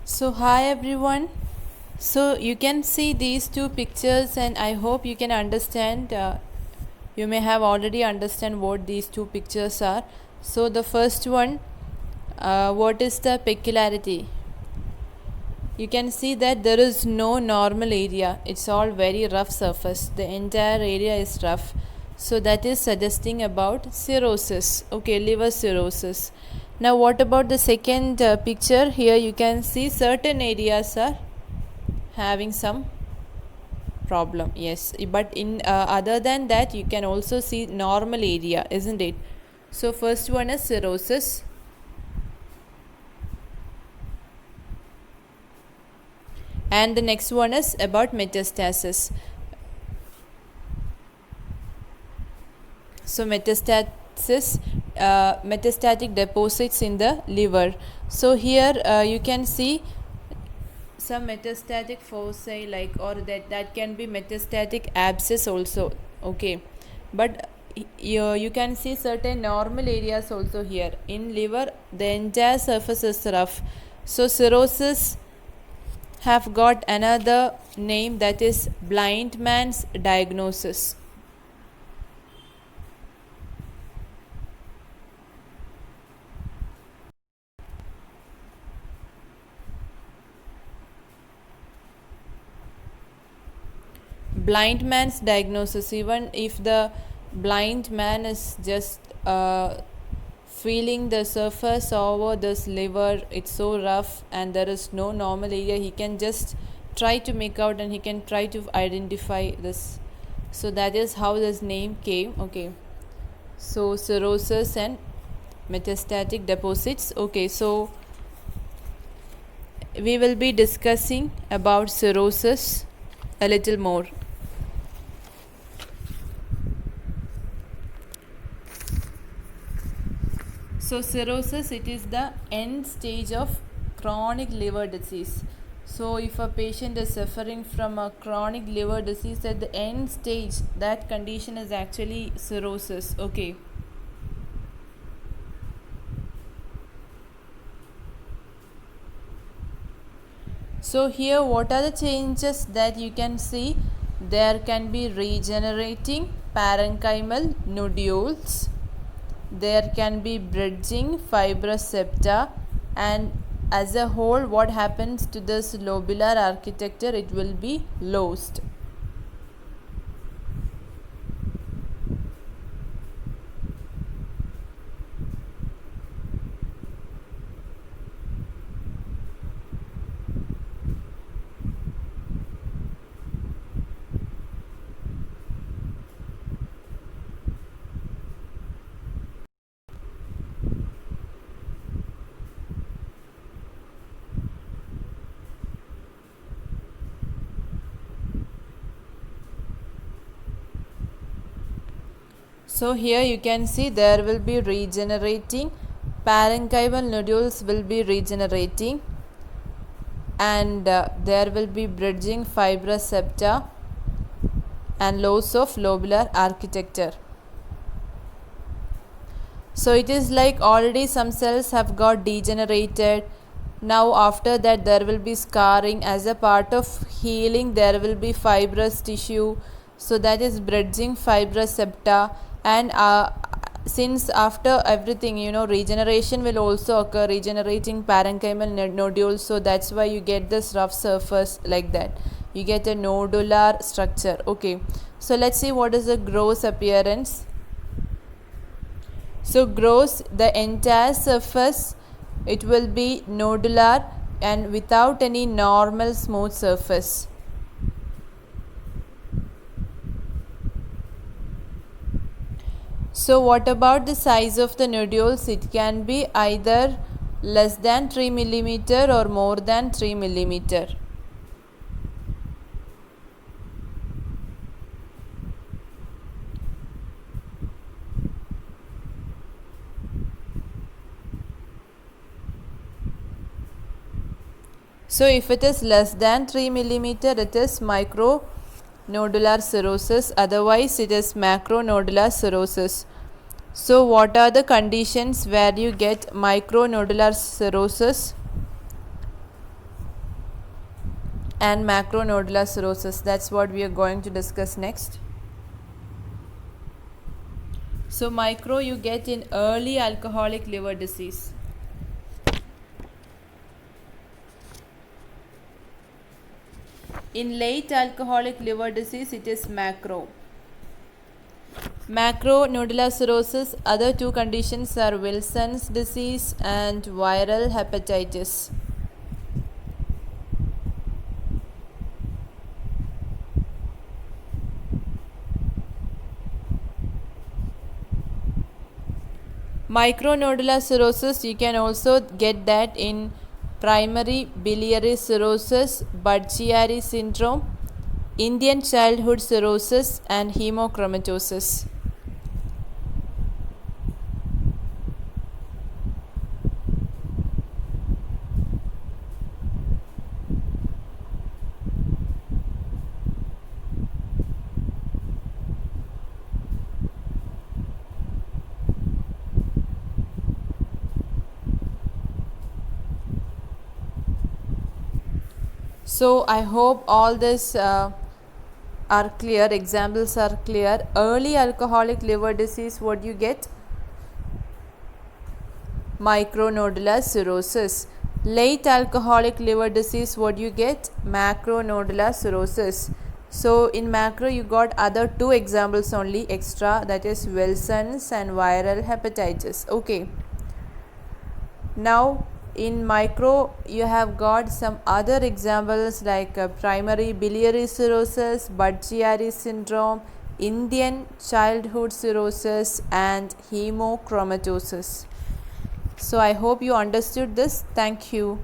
So hi everyone. So you can see these two pictures and I hope you can understand you may have already understand what these two pictures are. So the first one, what is the peculiarity? You can see that there is no normal area. It's all very rough surface. The entire area is rough. So that is suggesting about cirrhosis. Okay, liver cirrhosis. Now what about the second picture? Here you can see certain areas are having some problem. Yes, but in other than that you can also see normal area, isn't it? So first one is cirrhosis. And the next one is about metastasis. So metastatic deposits in the liver. So here you can see some metastatic foci, like, or that can be metastatic abscess also. Okay, but you can see certain normal areas also here in liver. The entire surface is rough. So cirrhosis have got another name, that is blind man's diagnosis. Blind man's diagnosis. Even if the blind man is just feeling the surface over this liver, it's so rough and there is no normal area, he can just try to make out and he can try to identify this. So that is how this name came. Okay, so cirrhosis and metastatic deposits. Okay, so we will be discussing about cirrhosis a little more. So cirrhosis, it is the end stage of chronic liver disease. So if a patient is suffering from a chronic liver disease at the end stage, that condition is actually cirrhosis. Okay. So here what are the changes that you can see? There can be regenerating parenchymal nodules, there can be bridging fibrous septa, and as a whole what happens to this lobular architecture, it will be lost. So here you can see there will be regenerating parenchymal nodules will be regenerating, and there will be bridging fibrous septa and loss of lobular architecture. So it is like already some cells have got degenerated. Now after that there will be scarring. As a part of healing there will be fibrous tissue, so that is bridging fibrous septa. And since after everything, regeneration will also occur, regenerating parenchymal nodules, so that's why you get this rough surface like that, you get a nodular structure. Okay, so let's see what is the gross appearance. So gross, the entire surface, it will be nodular and without any normal smooth surface. So what about the size of the nodules? It can be either less than 3 millimeter or more than 3 millimeter. So if it is less than 3 millimeter, it is micronodular cirrhosis, otherwise it is macronodular cirrhosis. So what are the conditions where you get micronodular cirrhosis? and macronodular cirrhosis. That's what we are going to discuss next. So micro you get in early alcoholic liver disease. In late alcoholic liver disease, it is macro. Macronodular cirrhosis, other two conditions are Wilson's disease and viral hepatitis. Micronodular cirrhosis, you can also get that in primary biliary cirrhosis, Budd-Chiari syndrome, Indian childhood cirrhosis and hemochromatosis. So I hope all this are clear, examples are clear. Early alcoholic liver disease, what you get? Micronodular cirrhosis. Late alcoholic liver disease, what you get? Macronodular cirrhosis. So in macro you got other two examples only extra, that is Wilson's and viral hepatitis. Okay. Now in micro you have got some other examples like primary biliary cirrhosis, Budd-Chiari syndrome, Indian childhood cirrhosis and hemochromatosis. So I hope you understood this. Thank you.